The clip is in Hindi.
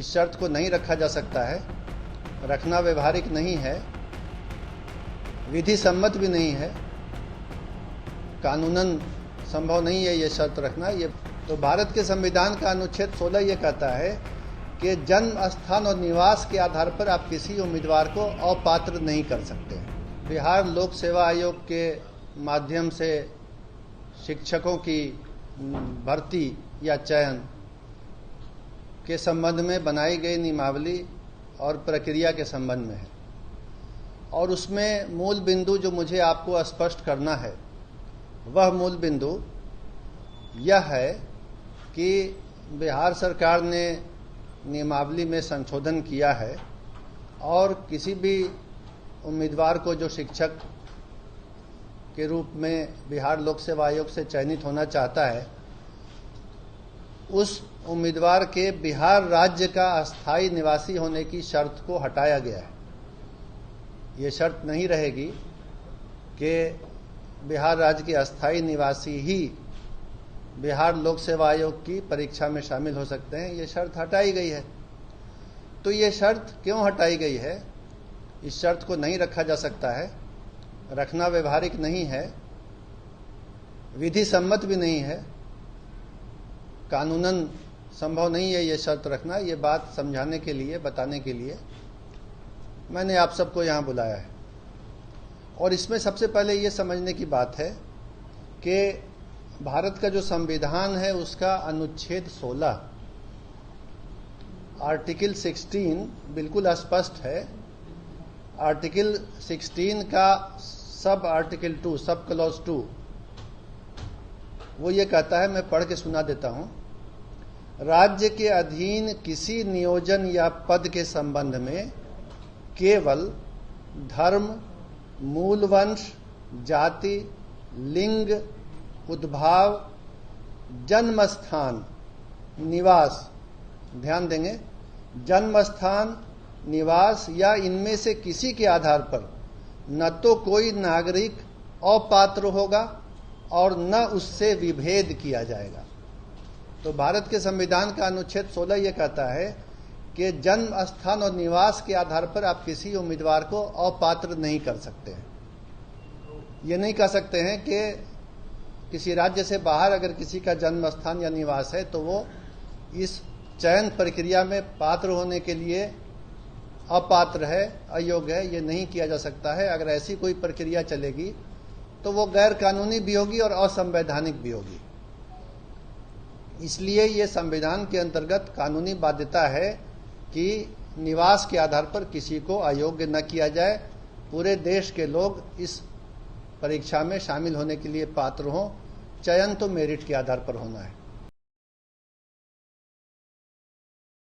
इस शर्त को नहीं रखा जा सकता है, रखना व्यवहारिक नहीं है, विधि सम्मत भी नहीं है, कानूनन संभव नहीं है ये शर्त रखना। ये तो भारत के संविधान का अनुच्छेद 16 ये कहता है कि जन्म स्थान और निवास के आधार पर आप किसी उम्मीदवार को अपात्र नहीं कर सकते। बिहार लोक सेवा आयोग के माध्यम से शिक्षकों की भर्ती या चयन के संबंध में बनाई गई नियमावली और प्रक्रिया के संबंध में है, और उसमें मूल बिंदु जो मुझे आपको स्पष्ट करना है वह मूल बिंदु यह है कि बिहार सरकार ने नियमावली में संशोधन किया है और किसी भी उम्मीदवार को जो शिक्षक के रूप में बिहार लोक सेवा आयोग से चयनित होना चाहता है, उस उम्मीदवार के बिहार राज्य का अस्थायी निवासी होने की शर्त को हटाया गया है। ये शर्त नहीं रहेगी कि बिहार राज्य के अस्थायी निवासी ही बिहार लोक सेवा आयोग की परीक्षा में शामिल हो सकते हैं। ये शर्त हटाई गई है। तो ये शर्त क्यों हटाई गई है? इस शर्त को नहीं रखा जा सकता है, रखना व्यवहारिक नहीं है, विधि सम्मत भी नहीं है, कानूनन संभव नहीं है ये शर्त रखना। ये बात समझाने के लिए, बताने के लिए मैंने आप सबको यहाँ बुलाया है। और इसमें सबसे पहले ये समझने की बात है कि भारत का जो संविधान है उसका अनुच्छेद 16 आर्टिकल 16 बिल्कुल स्पष्ट है। आर्टिकल 16 का सब आर्टिकल 2, सब क्लॉज 2, वो ये कहता है, मैं पढ़ के सुना देता हूं। राज्य के अधीन किसी नियोजन या पद के संबंध में केवल धर्म, मूल वंश, जाति, लिंग, उद्भाव, जन्म स्थान, निवास, ध्यान देंगे, जन्म स्थान, निवास या इनमें से किसी के आधार पर न तो कोई नागरिक अपात्र होगा और न उससे विभेद किया जाएगा। तो भारत के संविधान का अनुच्छेद 16 ये कहता है कि जन्म स्थान और निवास के आधार पर आप किसी उम्मीदवार को अपात्र नहीं कर सकते हैं। ये नहीं कह सकते हैं कि किसी राज्य से बाहर अगर किसी का जन्म स्थान या निवास है तो वो इस चयन प्रक्रिया में पात्र होने के लिए अपात्र है, अयोग्य है। ये नहीं किया जा सकता है। अगर ऐसी कोई प्रक्रिया चलेगी तो वो गैर कानूनी भी होगी और असंवैधानिक भी होगी। इसलिए ये संविधान के अंतर्गत कानूनी बाध्यता है कि निवास के आधार पर किसी को अयोग्य न किया जाए। पूरे देश के लोग इस परीक्षा में शामिल होने के लिए पात्र हों। चयन तो मेरिट के आधार पर होना है।